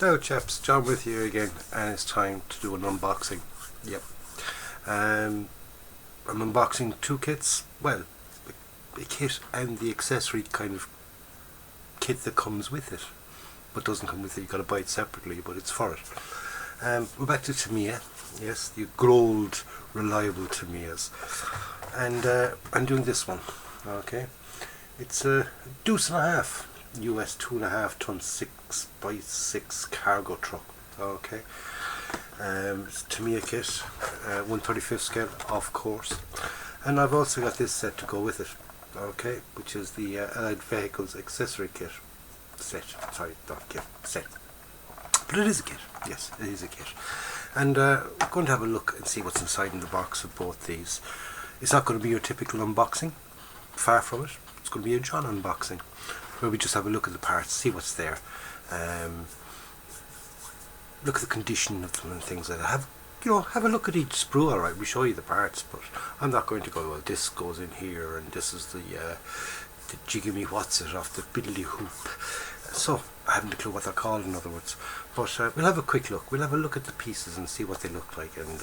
Hello chaps, John with you again, and it's time to do an unboxing. Yep. I'm unboxing two kits. Well, a kit and the accessory kind of kit that comes with it, but doesn't come with it. You got to buy it separately, but it's for it. We're back to TAMIYA. Yes, the good old reliable TAMIYAs, and I'm doing this one. Okay, it's a deuce and a half. US 2.5 ton 6x6 cargo truck. Okay, it's TAMIYA kit, 1/35 scale, of course, and I've also got this set to go with it. Okay, which is the Allied Vehicles accessory kit set. Sorry, not kit, set. But it is a kit. Yes, it is a kit, and we're going to have a look and see what's inside in the box of both these. It's not going to be your typical unboxing. Far from it. It's going to be a John unboxing, where we just have a look at the parts, see what's there, look at the condition of them and things like that. Have a look at each sprue. Alright, we show you the parts, but I'm not going to go, well, this goes in here and this is the jiggy what's it off the biddly hoop. So I haven't a clue what they're called, in other words. But we'll have a quick look. We'll have a look at the pieces and see what they look like, and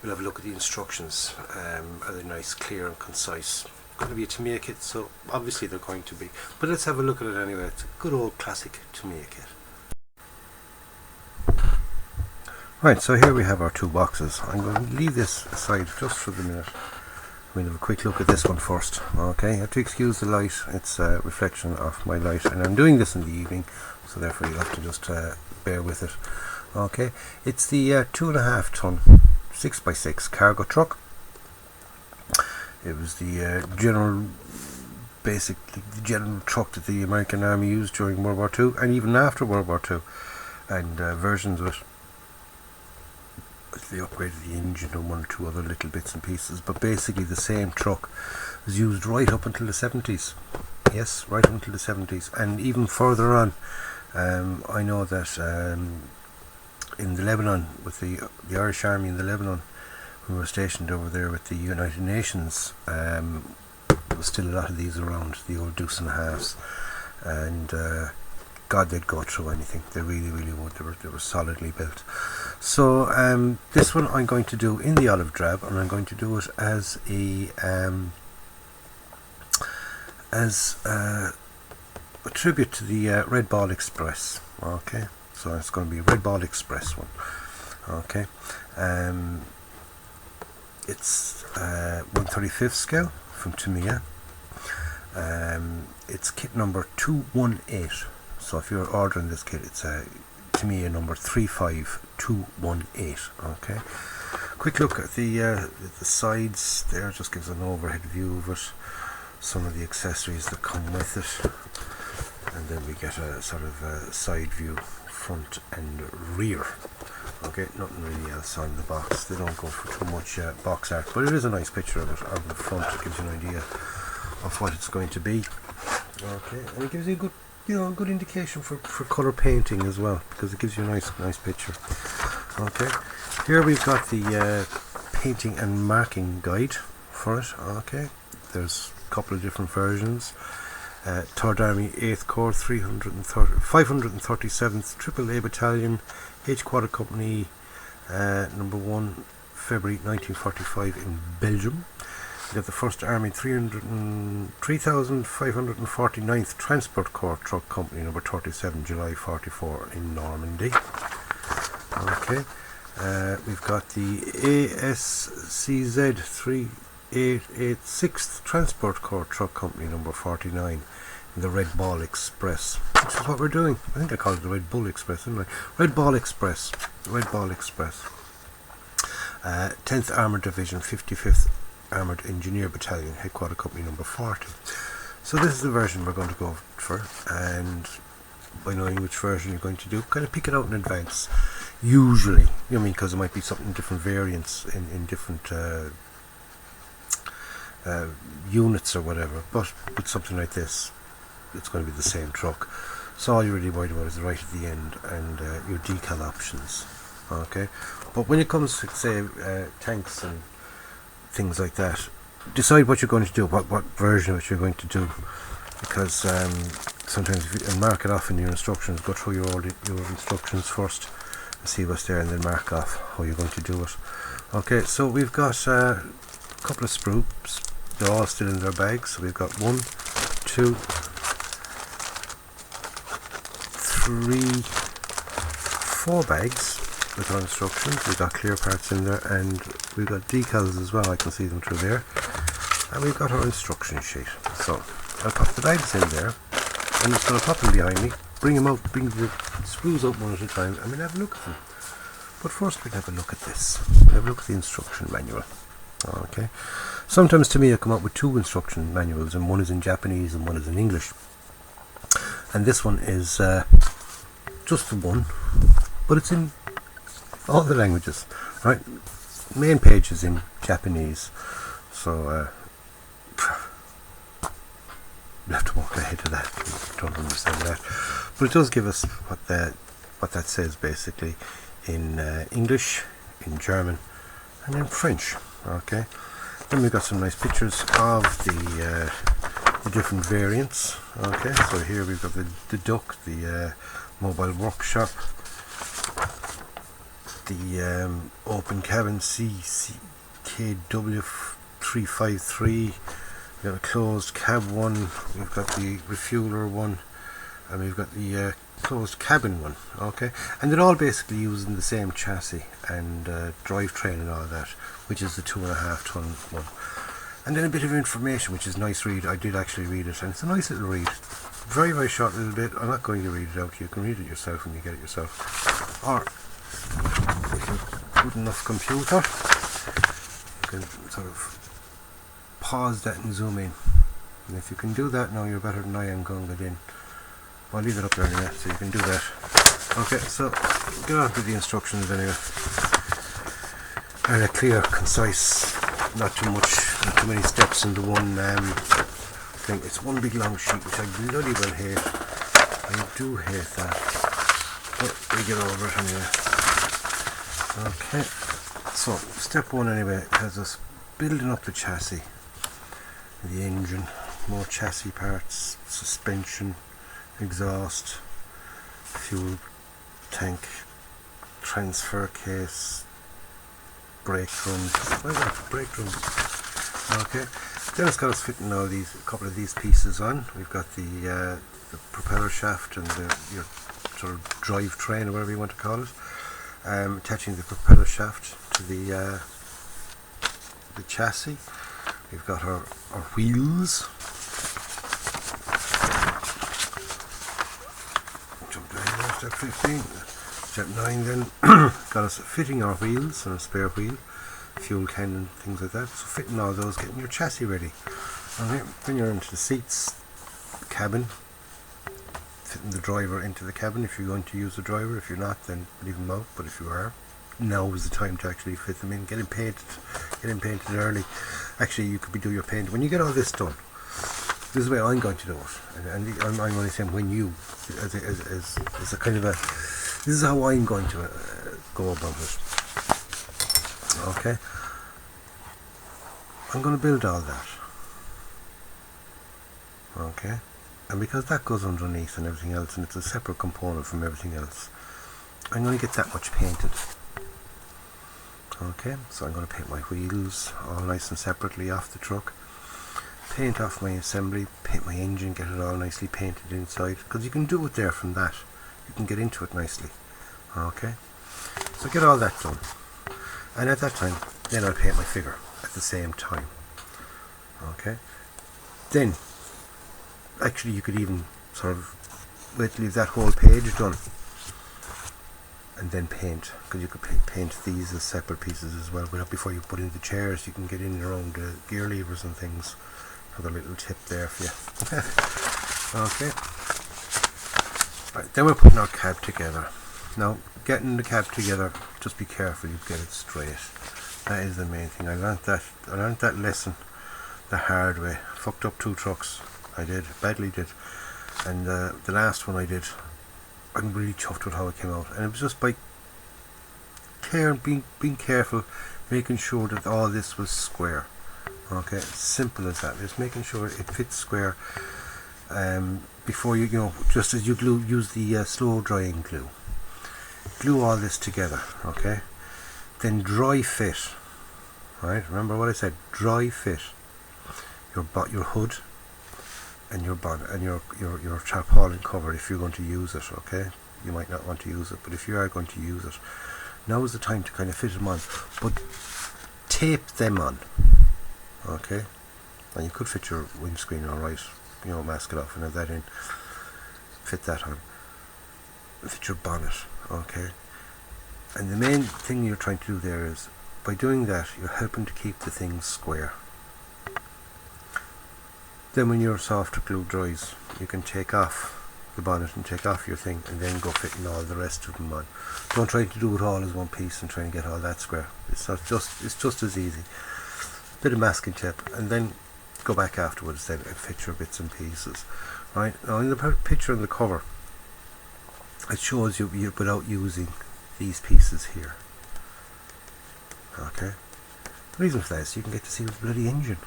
we'll have a look at the instructions. Are they nice, clear and concise? Going to be a TAMIYA kit, so obviously they're going to be, but let's have a look at it anyway. It's a good old classic TAMIYA kit. Right, so here we have our two boxes. I'm going to leave this aside just for the minute. We'll have a quick look at this one first. Okay, you have to excuse the light, it's a reflection of my light, and I'm doing this in the evening, so therefore you'll have to just bear with it. Okay, it's the 2.5 ton 6x6 cargo truck. It was the basically the general truck that the American Army used during World War II, and even after World War II, and versions of it. They upgraded the engine and one or two other little bits and pieces, but basically the same truck was used right up until the 70s. Yes, right up until the 70s, and even further on. I know that in the Lebanon, with the Irish Army in the Lebanon, we were stationed over there with the United Nations. There was still a lot of these around, the old deuce and a halves, and God, they'd go through anything. They really would. They were solidly built. So this one I'm going to do in the olive drab, and I'm going to do it as a tribute to the Red Ball Express. Okay, so it's going to be a Red Ball Express one. Okay. It's 1/35 scale from TAMIYA. It's kit number 218. So if you're ordering this kit, it's a TAMIYA number 35218. Okay. Quick look at the sides there. Just gives an overhead view of it. Some of the accessories that come with it, and then we get a sort of side view, front and rear. Okay, nothing really else on the box. They don't go for too much box art, but it is a nice picture of it on the front. It gives you an idea of what it's going to be. Okay, and it gives you a good, a good indication for colour painting as well, because it gives you a nice picture. Okay, here we've got the painting and marking guide for it. Okay, there's a couple of different versions. 3rd Army 8th Corps 537th AAA Battalion, H Quad Company, number 1, February 1945 in Belgium. We got the 1st Army 3549th Transport Corps Truck Company, number 37, July 44 in Normandy. Okay, we've got the ASCZ 3886th Transport Corps Truck Company, number 49. The Red Ball Express, which is what we're doing. I think I called it the Red Bull Express, didn't I? Red Ball Express. Red Ball Express. 10th Armoured Division, 55th Armoured Engineer Battalion, Headquarter Company number 40. So this is the version we're going to go for, and by knowing which version you're going to do, kind of pick it out in advance. Usually, because there might be something different variants in different units or whatever, but with something like this, it's going to be the same truck. So all you're really worried about is right at the end and your decal options. Okay, but when it comes to say tanks and things like that, decide what you're going to do, what version of it you're going to do, because sometimes if you and mark it off in your instructions, go through your instructions first and see what's there, and then mark off how you're going to do it. Okay, so we've got a couple of sprues. They're all still in their bags. So we've got 1, 2, 3, 4 bags with our instructions. We've got clear parts in there, and we've got decals as well. I can see them through there. And we've got our instruction sheet. So I'll pop the bags in there. I'm just going to pop them behind me, bring them out, bring the sprues out one at a time, and we'll have a look at them. But first we'll have a look at this. We'll have a look at the instruction manual. Okay. Sometimes TAMIYA come up with 2 instruction manuals, and one is in Japanese and one is in English. And this one is just the one, but it's in all the languages. Right. Main page is in Japanese, so we'll have to walk ahead to that. I don't understand that, but it does give us what that says basically in English, in German, and in French. Okay. Then we've got some nice pictures of the different variants. Okay. So here we've got the Ttruck, the mobile workshop, the open cabin CKW 353. We've got a closed cab one, we've got the refueler one, and we've got the closed cabin one. Okay, and they're all basically using the same chassis and drivetrain and all that, which is the 2.5 ton one. And then a bit of information, which is nice read. I did actually read it, and it's a nice little read. Very, very short little bit. I'm not going to read it out. You can read it yourself when you get it yourself. Or if you're good enough computer, you can sort of pause that and zoom in. And if you can do that now, you're better than I am going to get in. I'll leave it up there anyway, so you can do that. Okay, so get on to the instructions anyway. And a clear, concise, not too many steps into one thing. It's one big long sheet, which I bloody well hate. I do hate that. But we get over it anyway. Okay, so step 1 anyway has us building up the chassis, the engine, more chassis parts, suspension, exhaust, fuel tank, transfer case, brake drums. Why is that? Brake drums. Okay. Then it's got us fitting all these, a couple of these pieces on. We've got the propeller shaft and your sort of drive train or whatever you want to call it. Attaching the propeller shaft to the chassis. We've got our wheels. Jump down there, step 15. Step 9 then got us fitting our wheels and a spare wheel, fuel can and things like that. So fitting all those, getting your chassis ready. Okay, then you're into the seats, cabin, fitting the driver into the cabin if you're going to use the driver. If you're not, then leave them out, but if you are, now is the time to actually fit them in. Get them painted early. Actually, you could be doing your paint when you get all this done. This is the way I'm going to do it, and I'm only saying when you, as a kind of a, this is how I'm going to go about it. Okay, I'm going to build all that. Okay, and because that goes underneath and everything else, and it's a separate component from everything else, I'm going to get that much painted. Okay, so I'm going to paint my wheels all nice and separately off the truck, paint off my assembly, paint my engine, get it all nicely painted inside, because you can do it there from that. You can get into it nicely. Okay, so get all that done, and at that time then I'll paint my figure at the same time. Okay, then actually you could even sort of wait till leave that whole page done and then paint, because you could paint these as separate pieces as well. But before you put in the chairs, you can get in around the gear levers and things. Another little tip there for you. Okay, right, then we're putting our cab together. Now, getting the cab together, just be careful you get it straight. That is the main thing. I learned that lesson the hard way. Fucked up 2 trucks. I did, badly did. And the last one I did, I'm really chuffed with how it came out. And it was just by being careful, making sure that all this was square. Okay, simple as that. Just making sure it fits square. before you know, just as you glue, use the slow drying glue. Glue all this together, okay? Then dry fit, right? Remember what I said, dry fit your hood and your bonnet and your tarpaulin cover if you're going to use it, okay? You might not want to use it, but if you are going to use it, now is the time to kind of fit them on, but tape them on, okay? And you could fit your windscreen alright, you know, mask it off and have that in, fit that on, fit your bonnet, okay? And the main thing you're trying to do there is, by doing that, you're helping to keep the things square. Then when your softer glue dries, you can take off the bonnet and take off your thing and then go fitting all the rest of them on. Don't try to do it all as one piece and try and get all that square. It's just as easy. Bit of masking tape and then go back afterwards then and fit your bits and pieces. Right, now in the picture on the cover, it shows you without using these pieces here. Okay. The reason for that is you can get to see the bloody engine.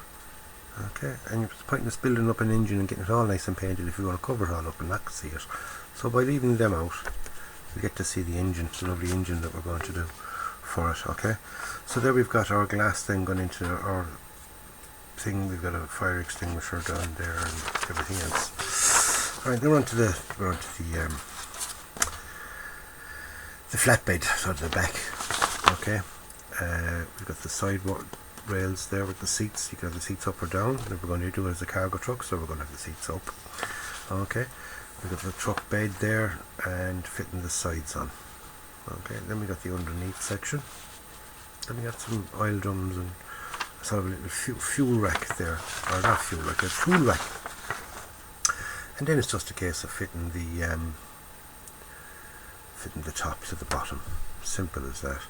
Okay, and it's pointless building up an engine and getting it all nice and painted if you want to cover it all up and not see it. So by leaving them out, you get to see the engine, the lovely engine that we're going to do for it. Okay, so there we've got our glass then going into our thing. We've got a fire extinguisher down there and everything else. All right, then we're on to the flatbed, sort of the back. Okay, we've got the sidewalk rails there with the seats. You can have the seats up or down. If we're going to do it as a cargo truck, so we're going to have the seats up. Okay, we've got the truck bed there and fitting the sides on. Okay, then we got the underneath section. Then we got some oil drums and sort of a little fuel rack there, or not fuel rack, a tool rack. And then it's just a case of fitting the top to the bottom. Simple as that.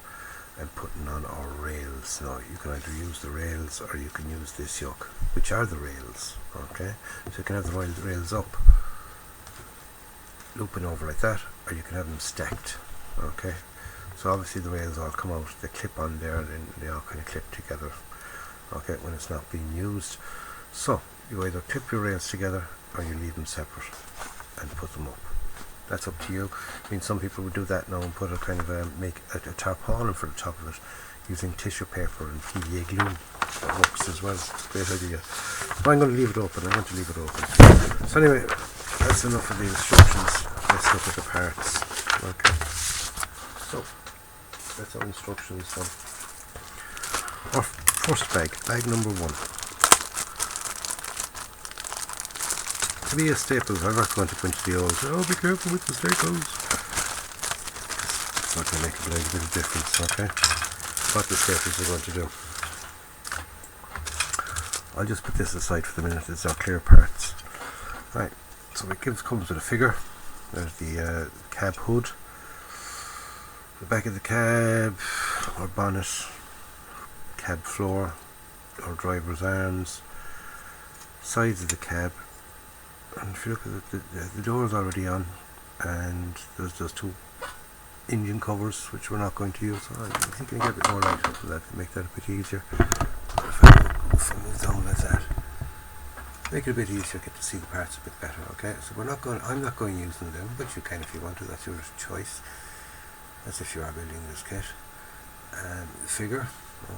And putting on our rails. Now you can either use the rails or you can use this yoke, which are the rails. Okay, so you can have the rails up, looping over like that, or you can have them stacked. Okay, so obviously the rails all come out, they clip on there, and then they all kind of clip together. Okay, when it's not being used. So you either clip your rails together or you leave them separate and put them up. That's up to you. I mean, some people would do that now and put a kind of make a tarpaulin for the top of it using tissue paper and PVA glue. That works as well. Great idea. So I'm going to leave it open. So anyway, that's enough of the instructions. Let's look at the parts. Okay. So that's our instructions done. Our first bag number 1. To be a staple, I'm not going to go into the old, oh, be careful with the staples. It's not going to make a bit of difference, okay? What the staples are going to do. I'll just put this aside for the minute, it's our clear parts. Right, so it comes with a figure. There's the cab hood, the back of the cab, our bonnet, cab floor, our driver's arms, sides of the cab. And if you look at the door is already on, and there's just 2 engine covers which we're not going to use. I think I can get a bit more light onto that to make that a bit easier. If I move down like that, make it a bit easier, get to see the parts a bit better. Okay, so I'm not going using them, but you can if you want to. That's your choice. That's if you are building this kit. The figure,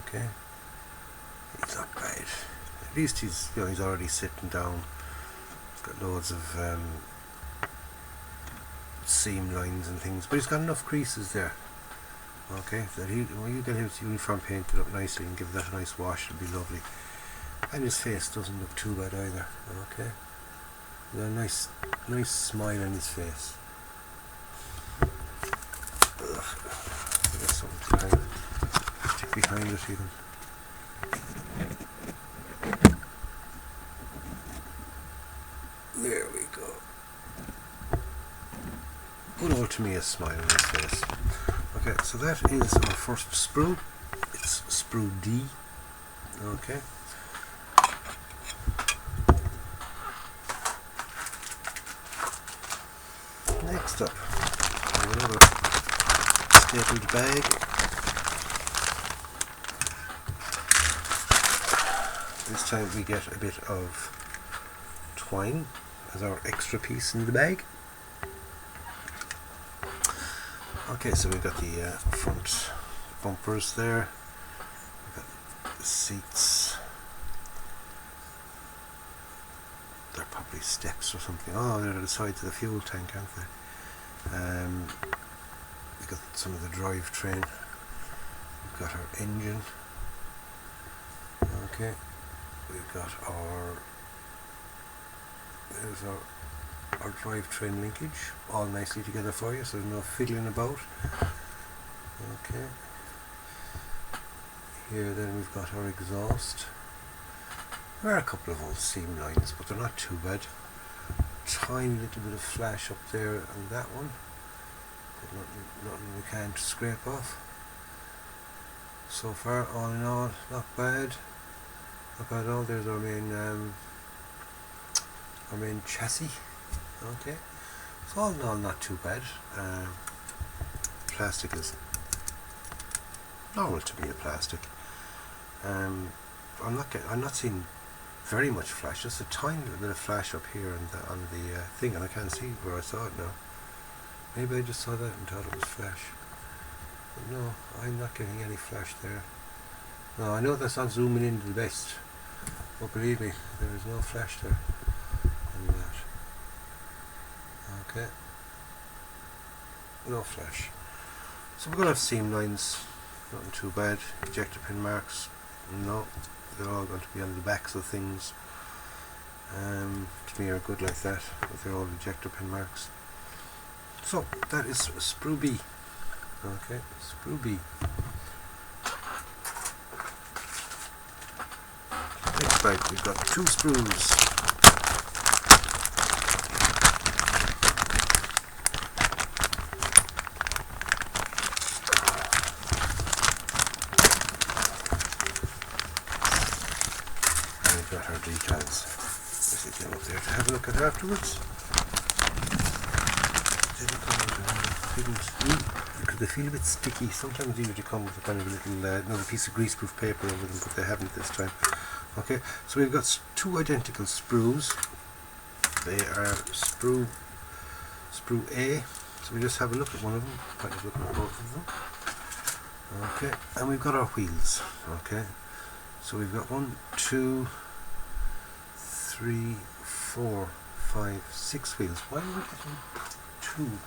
okay, he's not bad. At least he's already sitting down. Got loads of seam lines and things, but he's got enough creases there. Okay, that when you get his uniform painted up nicely and give that a nice wash, it'll be lovely. And his face doesn't look too bad either. Okay, he's got a nice smile on his face. There's something behind it even. There we go. Good old TAMIYA smile on his face. Okay, so that is our first sprue. It's sprue D. Okay. Next up, another stapled bag. This time we get a bit of twine. as our extra piece in the bag. Okay, so we've got the front bumpers there, we've got the seats, they're probably steps or something. Oh, they're the sides of the fuel tank, aren't they? We've got some of the drivetrain, we've got our engine, okay, we've got there's our drivetrain linkage all nicely together for you, so there's no fiddling about. Okay, here then we've got our exhaust. There are a couple of old seam lines, but they're not too bad. Tiny little bit of flash up there on that one, but nothing we can't scrape off. So far, all in all, not bad. Not bad at all. There's our main chassis. Okay, so all in all, not too bad. Plastic is normal to be a plastic. I'm not seeing very much flash, just a tiny little bit of flash up here on the thing, and I can't see where I saw it now. Maybe I just saw that and thought it was flash. But no, I'm not getting any flash there. No, I know that's not zooming in to the best, but believe me, there is no flash there on that. Okay, no flash. So we're going to have seam lines, nothing too bad. Ejector pin marks, no, they're all going to be on the backs of things. To me are good like that, but they're all ejector pin marks. So that is sprue B. Okay, sprue B. Next bag, we've got 2 sprues. Got our decals. Let's get them up there to have a look at afterwards. Because they feel a bit sticky. Sometimes they usually come with a kind of a little another piece of greaseproof paper over them, but they haven't this time. Okay, so we've got 2 identical sprues. They are sprue A. So we just have a look at one of them. Kind of look at both of them. Okay, and we've got our wheels. Okay, so we've got 1, 2, 3, 4, 5, 6 wheels. Why are we getting 2?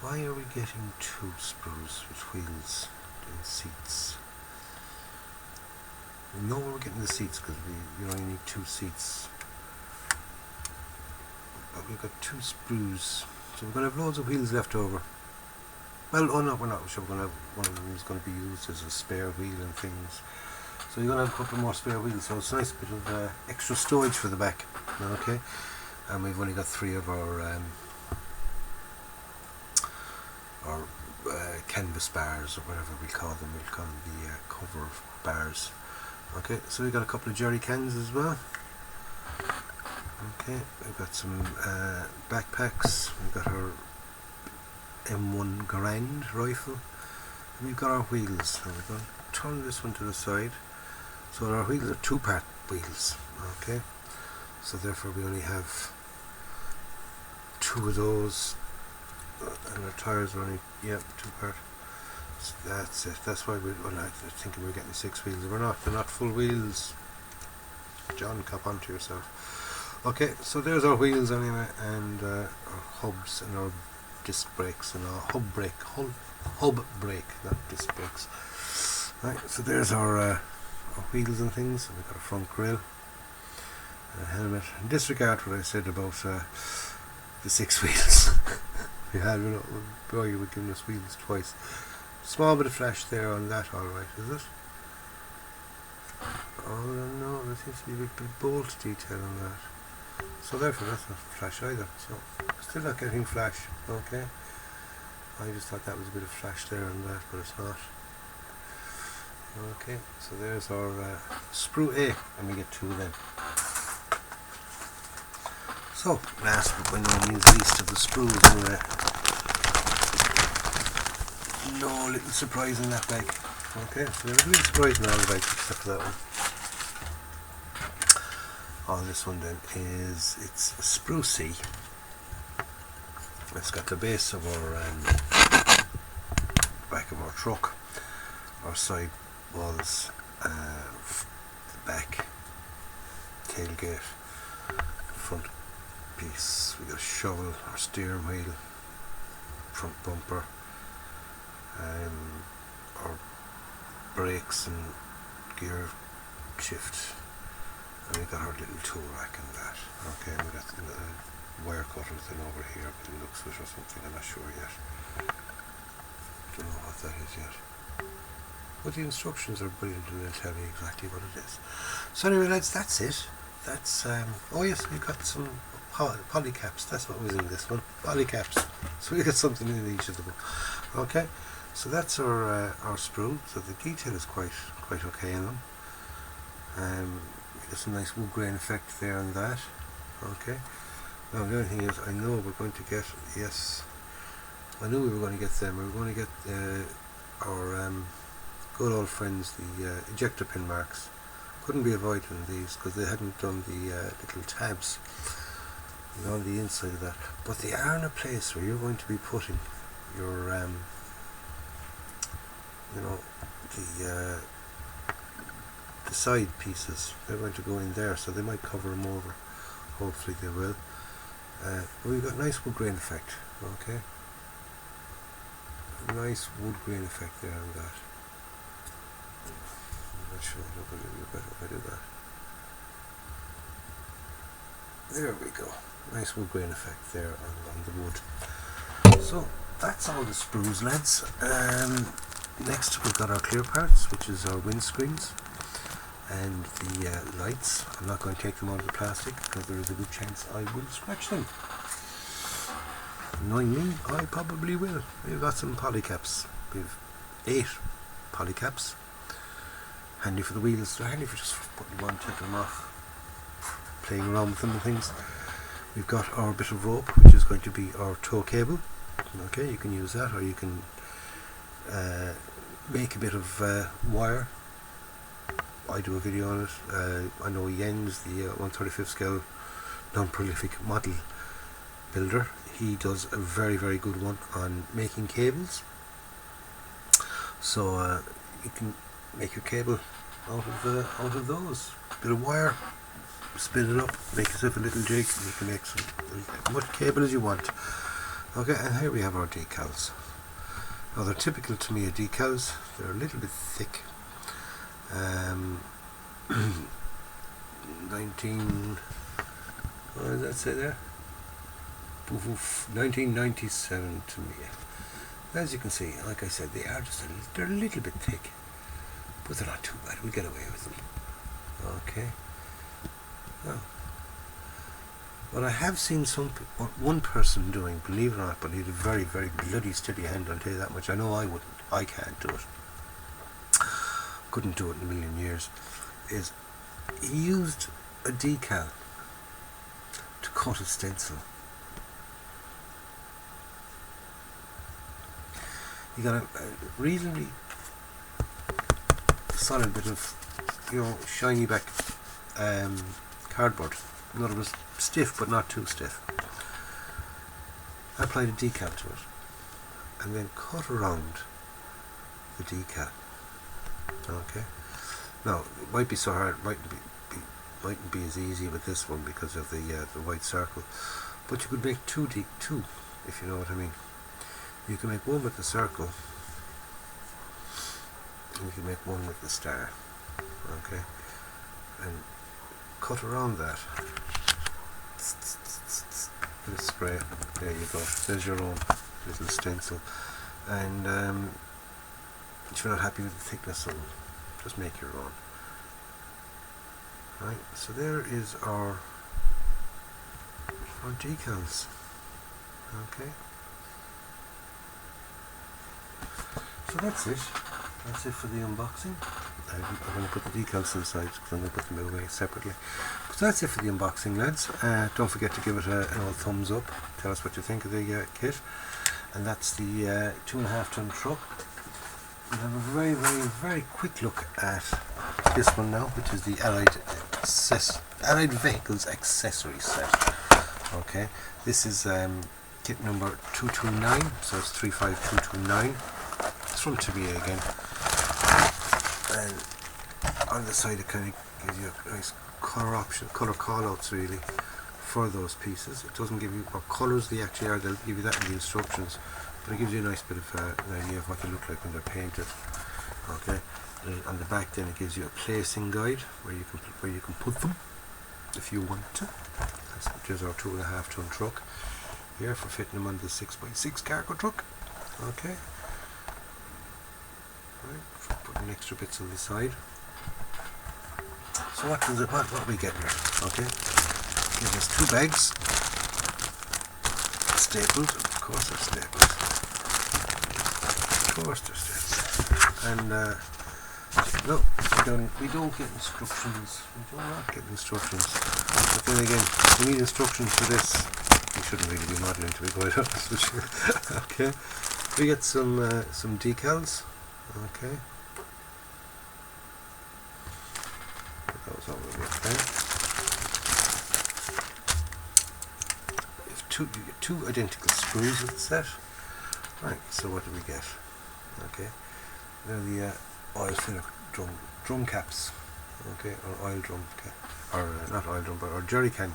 Why are we getting 2 sprues with wheels and seats? We know where we're getting the seats because we only need 2 seats. But we've got 2 sprues, so we're going to have loads of wheels left over. Well, oh no, we're not sure. We're going to have one of them is going to be used as a spare wheel and things. So you're going to have a couple more spare wheels, so it's a nice bit of extra storage for the back. Okay, and we've only got 3 of our canvas bars, or whatever we call them. We'll call them the cover bars. Okay, so we've got a couple of jerry cans as well. Okay, we've got some backpacks. We've got our M1 Garand rifle. And we've got our wheels. So we're going to turn this one to the side. So our wheels are 2-part wheels. Okay, so therefore we only have 2 of those, and our tires are only 2-part. So that's it. That's why we're thinking we're getting 6 wheels. We're not. They're not full wheels. John, cop onto yourself. Okay, so there's our wheels anyway, and our hubs and our disc brakes and our hub brake, not disc brakes. Right, so there's our wheels and things. And we've got a front grille, a helmet. And disregard what I said about the 6 wheels. We had, boy, you were giving us wheels twice. Small bit of flash there on that, alright, is it? Oh no, there seems to be a bit of bolt detail on that. So therefore that's not flash either. So still not getting flash, okay? I just thought that was a bit of flash there on that, but it's not. Okay, so there's our sprue A, and we get 2 then. So, last but by no means least of the sprues anyway. No little surprise in that bag. Okay, so there's a little surprise in all the bags except for that one. on this one then is it's a sprue C. It's got the base of our back of our truck, our side walls, the back tailgate, front piece. We got a shovel, our steering wheel, front bumper, our brakes and gear shift, and we got our little tool rack and that. Okay, we got the wire cutter thing over here, but it looks it or something, I'm not sure yet. Don't know what that is yet. But the instructions are brilliant and they'll tell me exactly what it is. So anyway lads, that's it. That's oh yes, we've got some poly caps. That's what was in this one. Poly caps. So we got something in each of them. Okay. So that's our sprue. So the detail is quite okay in them. There's some nice wood grain effect there on that. Okay. Now the only thing is, I know we're going to get, yes, I knew we were going to get them. We were going to get our good old friends, the ejector pin marks. Couldn't be avoided in these because they hadn't done the little tabs on the inside of that. But they are in a place where you're going to be putting your, you know, the side pieces. They're going to go in there, so they might cover them over. Hopefully they will. But we've got nice wood grain effect. Okay. Nice wood grain effect there on that. I'm not sure it'll be a little better if I do that. There we go. Nice wood grain effect there on the wood. So that's all the sprues, lads. Next we've got our clear parts, which is our windscreens and the lights. I'm not going to take them out of the plastic because there is a good chance I will scratch them. Knowing me, I probably will. We've got some poly caps. We've 8 poly caps. Handy for the wheels. They're handy for just putting them on, taking them off, playing around with them and things. We've got our bit of rope, which is going to be our tow cable. Okay, you can use that, or you can make a bit of wire. I do a video on it. I know Jens, the 1/35 scale non-prolific model builder, he does a very good one on making cables. So you can make your cable out of those. Bit of wire, spin it up, make yourself a little jig, and you can make as much cable as you want. Okay, and here we have our decals. Now they're typical TAMIYA decals. They're a little bit thick. 19, what does that say there? 1997 TAMIYA. As you can see, like I said, they are just they're a little bit thick, but they're not too bad. We get away with them. Okay. Now, what I have seen one person doing, believe it or not, but he had a very bloody steady hand. I'll tell you that much. I know I wouldn't. I can't do it. Couldn't do it in a million years. Is he used a decal to cut a stencil. He got a reasonably solid bit of, you know, shiny back cardboard. In other words, stiff but not too stiff. I applied a decal to it and then cut around the decal. Okay. Now it might be so hard, mightn't be as easy with this one because of the white circle, but you could make two if you know what I mean. You can make one with the circle and you can make one with the star. Okay, and cut around that. Bit of spray. There you go. There's your own little stencil. And if you're not happy with the thickness of them, just make your own. Right, so there is our decals. Okay. So that's it. That's it for the unboxing. I'm going to put the decals to the side because I'm going to put them away separately. So that's it for the unboxing, lads. Don't forget to give it an old thumbs up. Tell us what you think of the kit. And that's the 2.5 ton truck. We'll have a very quick look at this one now, which is the Allied Allied Vehicles accessory set. Okay, this is kit number 229, so it's 35229. It's from TAMIYA again, and on the side it kind of gives you a nice colour option, colour call-outs really for those pieces. It doesn't give you what colours they actually are. They'll give you that in the instructions, but it gives you a nice bit of an idea of what they look like when they're painted. Okay, and on the back then it gives you a placing guide where you can put them if you want to. There's our 2.5 ton truck here for fitting them on the 6x6 cargo truck. Okay, right, putting extra bits on the side. So what are we getting here? Okay, gives us 2 bags, stapled. Of course they're stapled. Of course they're stapled. And no, we don't get instructions. We do not get instructions. But then again, we need instructions for this. We shouldn't really be modelling, to be quite honest with you. Okay, we get some decals. Okay, that was all really okay. You get 2 identical sprues with the set. Right, so what do we get? Okay, they're the oil filler drum caps. Okay, or oil drum cap, or not oil drum, but jerry can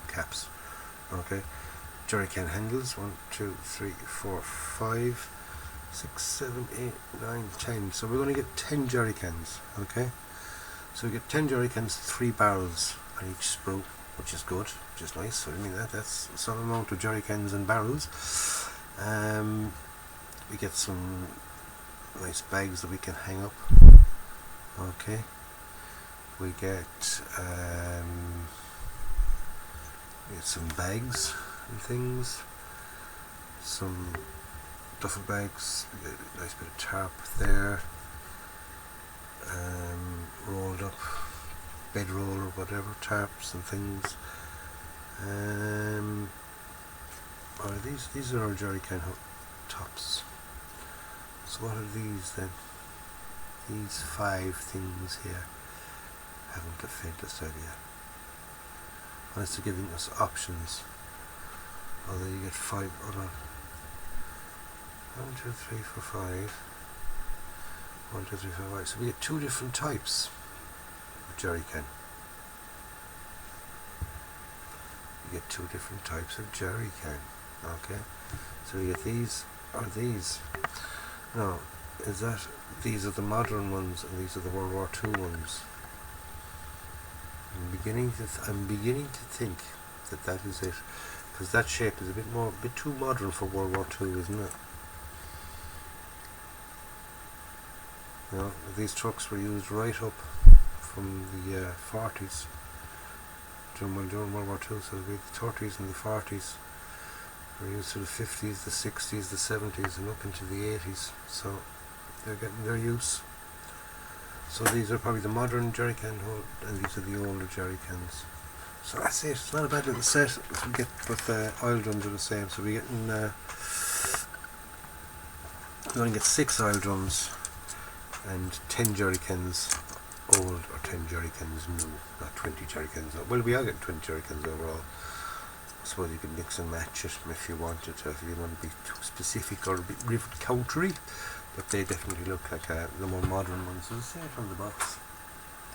caps. Okay, jerry can handles 1, 2, 3, 4, 5, 6, 7, 8, 9, 10. So we're going to get 10 jerry cans. Okay, so we get 10 jerry cans, 3 barrels on each sprue, which is good, which is nice. So I mean that's some amount of jerry cans and barrels. We get some nice bags that we can hang up. Okay, we get some bags and things, some duffel bags. We get a nice bit of tarp there, rolled up bedroll or whatever, tarps and things. These are our jerry can tops. So what are these then? These 5 things here haven't got fed this out yet. Unless they're giving us options. Although you get 5, hold on. 1, 2, 3, 4, 5. 1, 2, 3, 4, 5. So we get 2 different types of jerry can. You get 2 different types of jerry can. Okay. So you get these or these. No, is that these are the modern ones and these are the World War II ones? I'm beginning to think that is it, because that shape is a bit too modern for World War II, isn't it? You know, these trucks were used right up from the 40s during World War II, so the 30s and the 40s were used to the 50s, the 60s, the 70s, and up into the 80s. So they're getting their use. So these are probably the modern jerry can hold, and these are the older jerry cans. So that's it. It's not a bad little set. We get, but oil drums are the same. So we're going to get 6 oil drums and 10 jerry cans old or 10 jerry cans new, not 20 jerry cans old. Well, we are getting 20 jerry cans overall. I suppose you can mix and match it if you wanted to, if you want to be too specific or a bit countery, but they definitely look like the more modern ones. Does it say it on the box?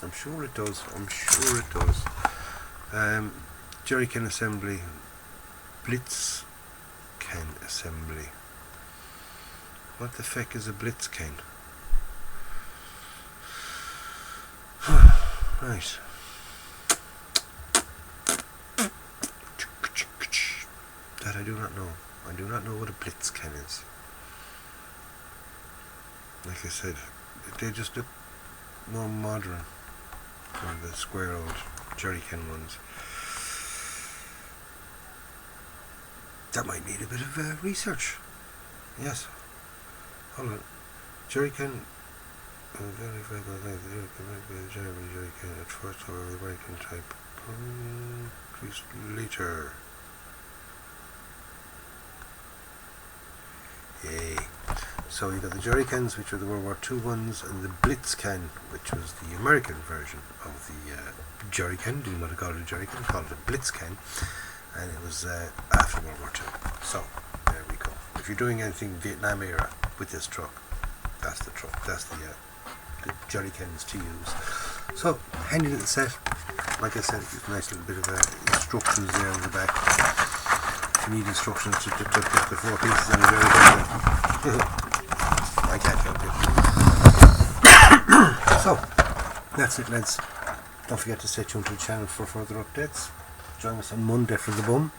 I'm sure it does. I'm sure it does. Jerry can assembly, blitz can assembly. What the feck is a blitz can? Right. That I do not know. I do not know what a blitz can is. Like I said, they just look more modern than the square old jerry can ones. That might need a bit of research. Yes. Hold on. Jerry can. Jerry can at first, however, the American type. Increased later. Yay. So you got the jerry cans, which were the World War II ones, and the Blitz can, which was the American version of the jerry can. Didn't want to call it a jerry can, called it a Blitz can, and it was after World War II. So there we go. If you're doing anything Vietnam era with this truck, that's the truck. That's the jerry cans to use. So handy little set. Like I said, it's a nice little bit of instructions there on the back. If you need instructions to get the 4 pieces on a jerry can, I can't help you. So that's it, lads. Don't forget to stay tuned to the channel for further updates. Join us on Monday for the bum.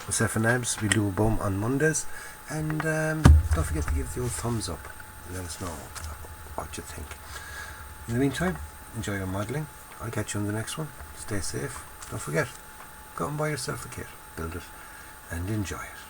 Myself and Abs, we do a bum on Mondays. And don't forget to give the old thumbs up and let us know what you think. In the meantime, enjoy your modelling. I'll catch you on the next one. Stay safe. Don't forget, go and buy yourself a kit, build it, and enjoy it.